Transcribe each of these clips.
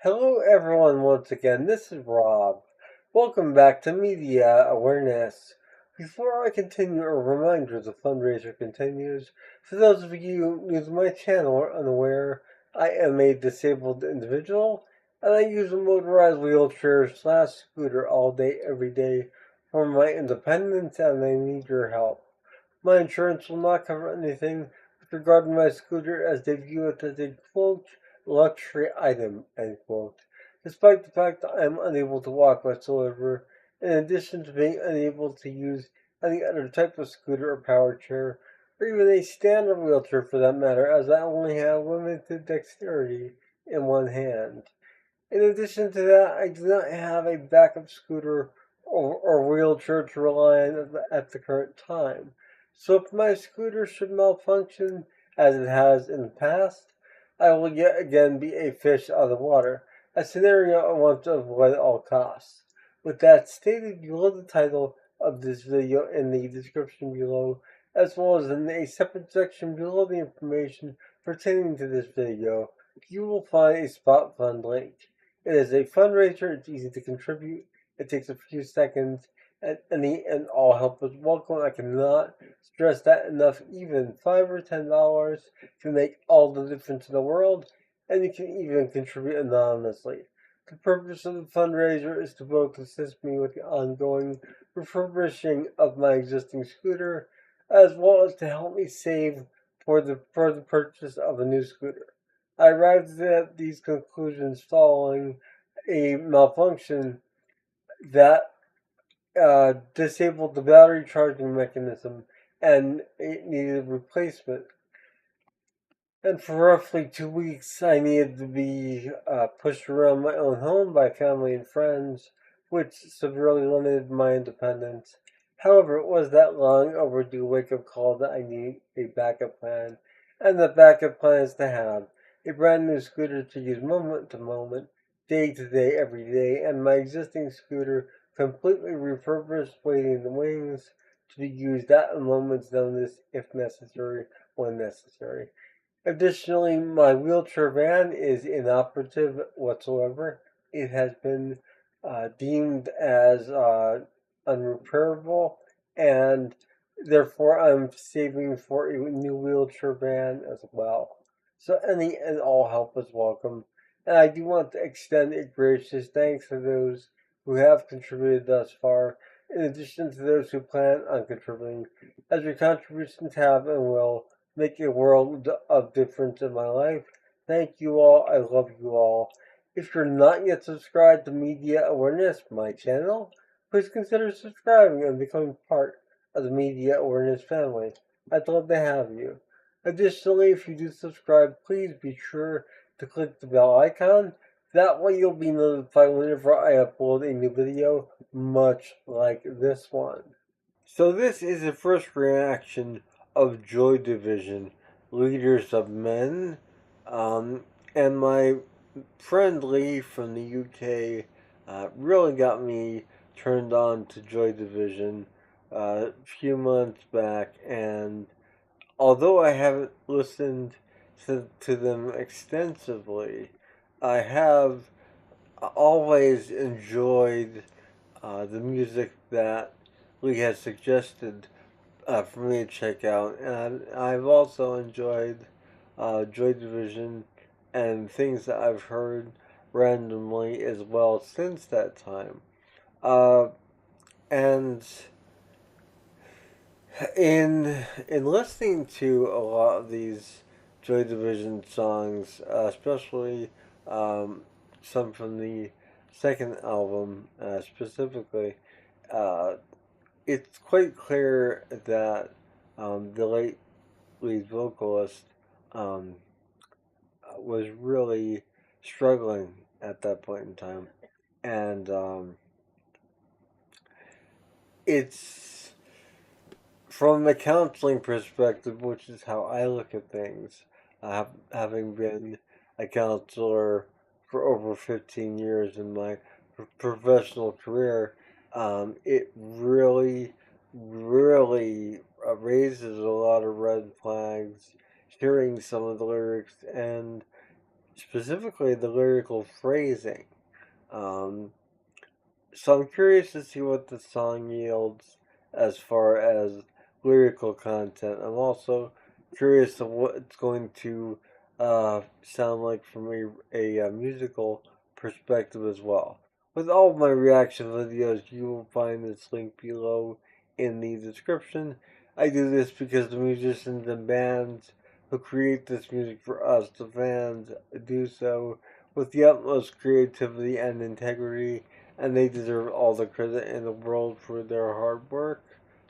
Hello, everyone, once again. This is Rob. Welcome back to Media Awareness. Before I continue, a reminder the fundraiser continues. For those of you new to my channel or unaware, I am a disabled individual and I use a motorized wheelchair/scooter all day, every day for my independence, and I need your help. My insurance will not cover anything with regard to my scooter as they view it as a quote luxury item end quote. Despite the fact that I am unable to walk whatsoever, in addition to being unable to use any other type of scooter or power chair, or even a standard wheelchair for that matter, as I only have limited dexterity in one hand. In addition to that, I do not have a backup scooter or wheelchair to rely on at the current time. So if my scooter should malfunction, as it has in the past, I will yet again be a fish out of the water, a scenario I want to avoid at all costs. With that stated, below the title of this video in the description below, as well as in a separate section below the information pertaining to this video, you will find a spot fund link. It is a fundraiser. It's easy to contribute. It takes a few seconds, and any and all help is welcome. I cannot stress that enough. Even $5 or $10 can make all the difference in the world, and you can even contribute anonymously. The purpose of the fundraiser is to both assist me with the ongoing refurbishing of my existing scooter, as well as to help me save for the purchase of a new scooter. I arrived at these conclusions following a malfunction that disabled the battery charging mechanism and it needed replacement. And for roughly 2 weeks, I needed to be pushed around my own home by family and friends, which severely limited my independence. However, it was that long overdue wake up call that I need a backup plan, and the backup plan is to have a brand new scooter to use moment to moment, day to day, every day, and my existing scooter completely refurbished, waiting in the wings to be used at a moment's notice if necessary, when necessary. Additionally, my wheelchair van is inoperative whatsoever. It has been deemed as unrepairable, and therefore I'm saving for a new wheelchair van as well. So any and all help is welcome. And I do want to extend a gracious thanks to those who have contributed thus far, in addition to those who plan on contributing, as your contributions have and will make a world of difference in my life. Thank you all. I love you all. If you're not yet subscribed to Media Awareness, my channel, please consider subscribing and becoming part of the Media Awareness family. I'd love to have you. Additionally, if you do subscribe, please be sure to click the bell icon. That way you'll be notified whenever I upload a new video, much like this one. So this is the first reaction of Joy Division, Leaders of Men, um, and my friend Lee from the UK really got me turned on to Joy Division a few months back, and although I haven't listened to them extensively, I have always enjoyed the music that Lee has suggested for me to check out, and I've also enjoyed Joy Division and things that I've heard randomly as well since that time. Uh, and in listening to a lot of these Joy Division songs, especially um, some from the second album specifically, uh, it's quite clear that the late lead vocalist um, was really struggling at that point in time, and it's from a counseling perspective, which is how I look at things. Having been a counselor for over 15 years in my professional career, it really raises a lot of red flags hearing some of the lyrics, and specifically the lyrical phrasing. Um, so I'm curious to see what the song yields as far as lyrical content. I'm also curious of what it's going to sound like from a musical perspective as well. With all of my reaction videos, you will find this link below in the description. I do this because the musicians and bands who create this music for us, the fans, do so with the utmost creativity and integrity, and they deserve all the credit in the world for their hard work.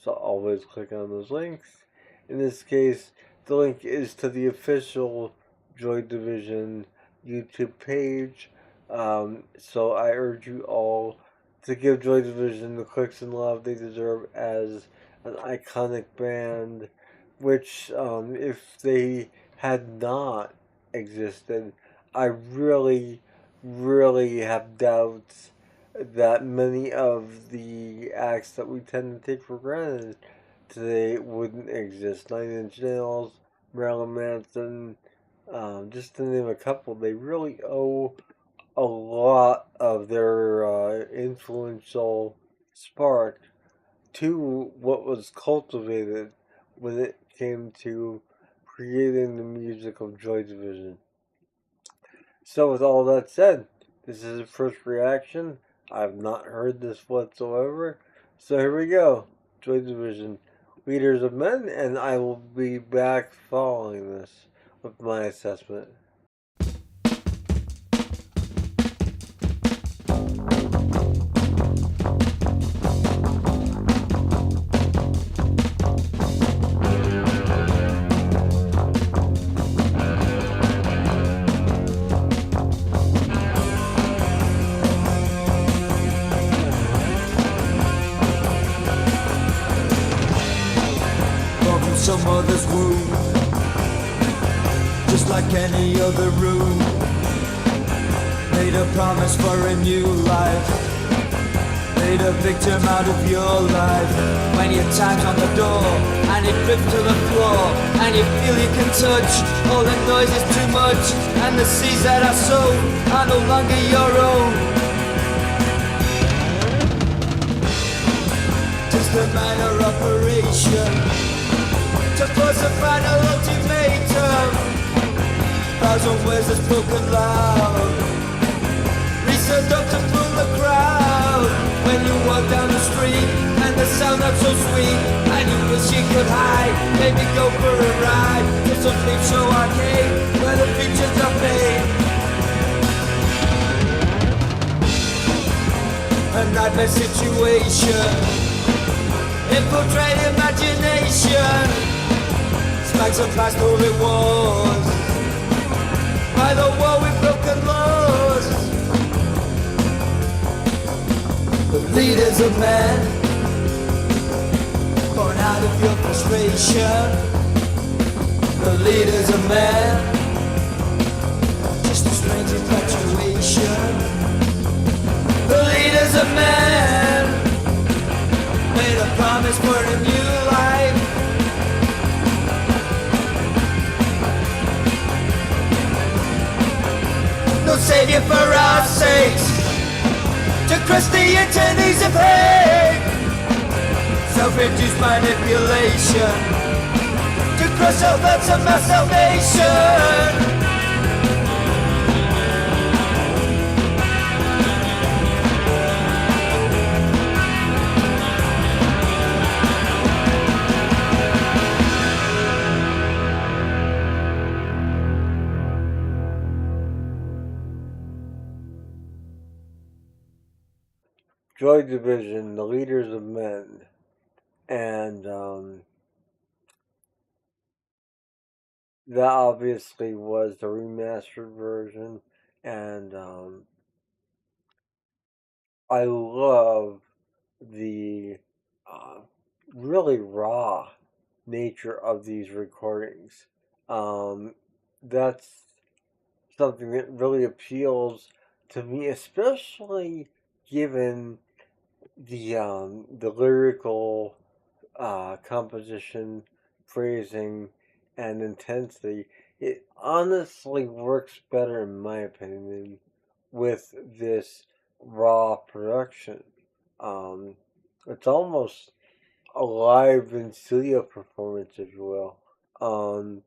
So always click on those links. In this case, the link is to the official Joy Division YouTube page. So I urge you all to give Joy Division the clicks and love they deserve as an iconic band, which, if they had not existed, I really have doubts that many of the acts that we tend to take for granted today wouldn't exist. Nine Inch Nails, Marilyn Manson, just to name a couple, they really owe a lot of their influential spark to what was cultivated when it came to creating the music of Joy Division. So, with all that said, this is a first reaction. I've not heard this whatsoever. So, here we go. Joy Division, Leaders of Men, and I will be back following this with my assessment. Some other's womb, just like any other room. Made a promise for a new life, made a victim out of your life. When your time's on the door and it drips to the floor, and you feel you can touch, all the noise is too much, and the seas that are sown are no longer your own. Just a minor operation to force a final ultimatum. Thousand words are spoken loud, reason not to fool the crowd. When you walk down the street and the sound not so sweet, and you wish you could hide, maybe go for a ride to some peep show arcade where the features are made. A nightmare situation, infiltrate imagination. Smags of past all it was, by the war with broken laws. The leaders of men, born out of your frustration. The leaders of men, just a strange infatuation. The leaders of men made a promise for a new life. No savior for our sakes, to crush the eternities of hate. Self-induced manipulation, to crush all thoughts of mass salvation. Joy Division, the Leaders of Men, and that obviously was the remastered version, and I love the uh, really raw nature of these recordings. Um, that's something that really appeals to me, especially given the lyrical composition, phrasing, and intensity. it honestly works better, in my opinion, with this raw production. Um, it's almost a live in studio performance, if you will. Um,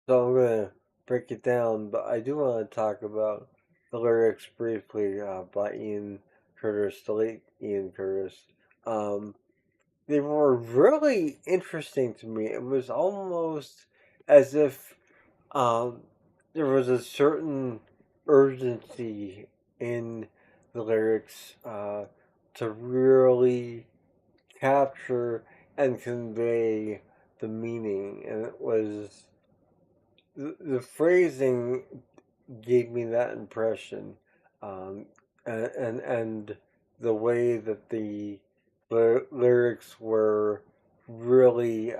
so I'm gonna break it down, but I do want to talk about the lyrics briefly by Ian Curtis, the late Ian Curtis. Um, they were really interesting to me. It was almost as if um, there was a certain urgency in the lyrics to really capture and convey the meaning, and it was the phrasing gave me that impression, um, and the way that the lyrics were really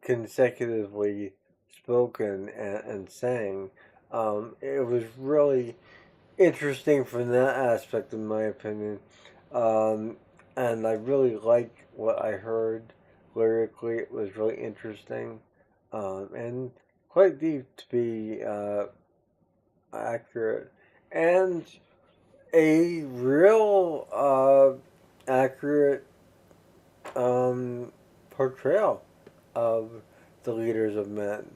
consecutively spoken and sang. It was really interesting from that aspect, in my opinion. Um, and I really liked what I heard lyrically. It was really interesting and quite deep to be accurate. And a real accurate portrayal of the leaders of men,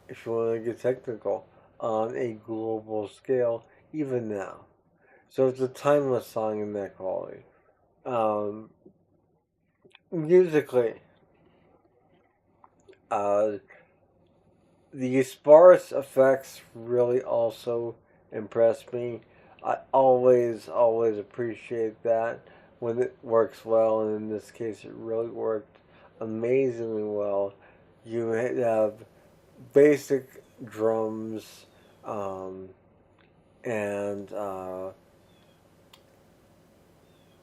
if you want to get technical, on a global scale, even now. So it's a timeless song in that quality. Um, musically, uh, the sparse effects really also impress me. I always appreciate that when it works well, and in this case, it really worked amazingly well. You have basic drums, um, and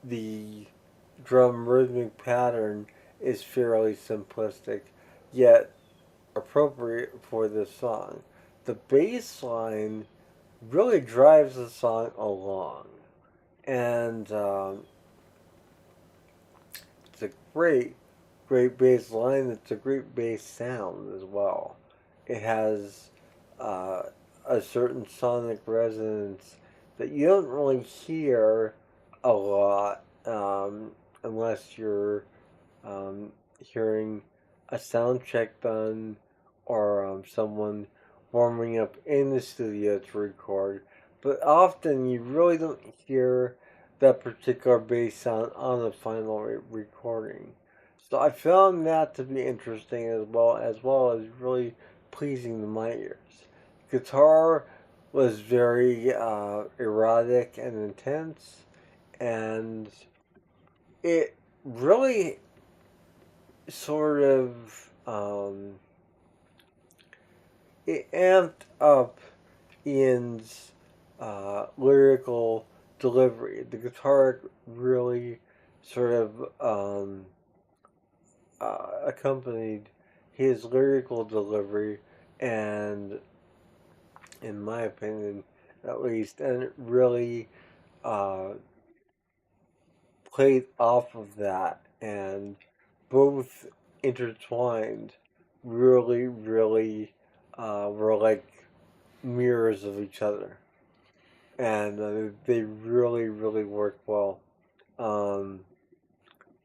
the drum rhythmic pattern is fairly simplistic, yet appropriate for this song. The bass line really drives the song along, and it's a great bass line. It's a great bass sound as well. It has uh, a certain sonic resonance that you don't really hear a lot unless you're um, hearing a sound check done or someone warming up in the studio to record. But often you really don't hear that particular bass sound on the final recording. So I found that to be interesting as well as really pleasing to my ears. Guitar was very erotic and intense, and it really sort of it amped up Ian's lyrical delivery. The guitar really sort of accompanied his lyrical delivery, and in my opinion, at least, and it really uh, played off of that, and both intertwined really were like mirrors of each other, and they really work well. Um,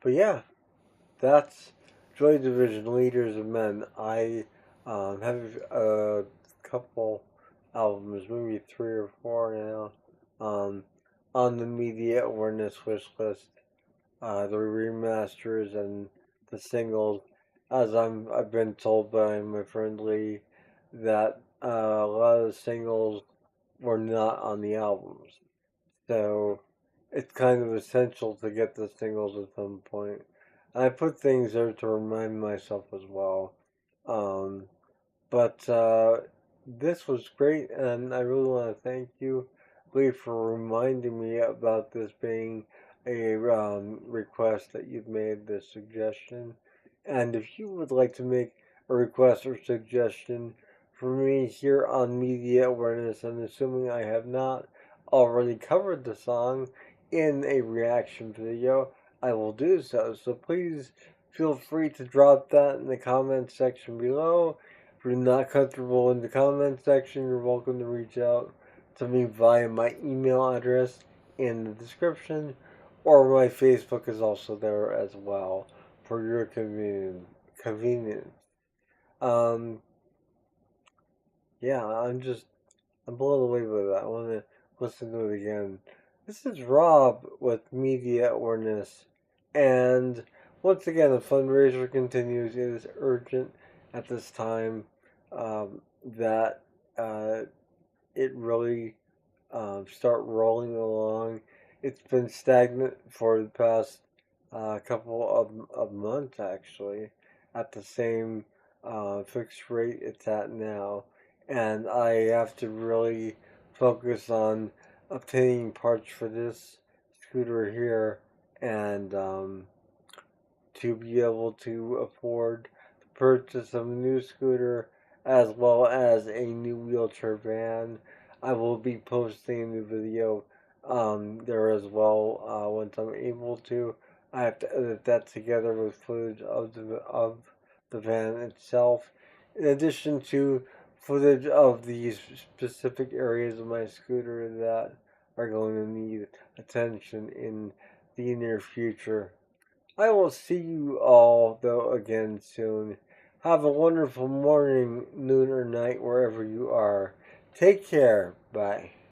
but yeah, that's Joy Division Leaders of Men. I have a couple albums, maybe three or four now, on the media awareness wish list. The remasters and the singles, as I've been told by my friend Lee that a lot of the singles were not on the albums. So it's kind of essential to get the singles at some point. And I put things there to remind myself as well. Um, but this was great, and I really want to thank you, Lee, for reminding me about this being a request that you've made, this suggestion. And if you would like to make a request or suggestion for me here on Media Awareness, and assuming I have not already covered the song in a reaction video, I will do so. So please feel free to drop that in the comment section below. If you're not comfortable in the comment section, you're welcome to reach out to me via my email address in the description, or my Facebook is also there as well for your convenience. Um, yeah, I'm blown away by that. I want to listen to it again. This is Rob with Media Awareness, and once again, the fundraiser continues. It is urgent at this time that uh, it really start rolling along. It's been stagnant for the past couple of months, actually, at the same fixed rate it's at now. And I have to really focus on obtaining parts for this scooter here and to be able to afford the purchase of a new scooter as well as a new wheelchair van. I will be posting a new video there as well once I'm able to. I have to edit that together with footage of the van itself, in addition to footage of the specific areas of my scooter that are going to need attention in the near future. I will see you all, though, again soon. Have a wonderful morning, noon, or night, wherever you are. Take care. Bye.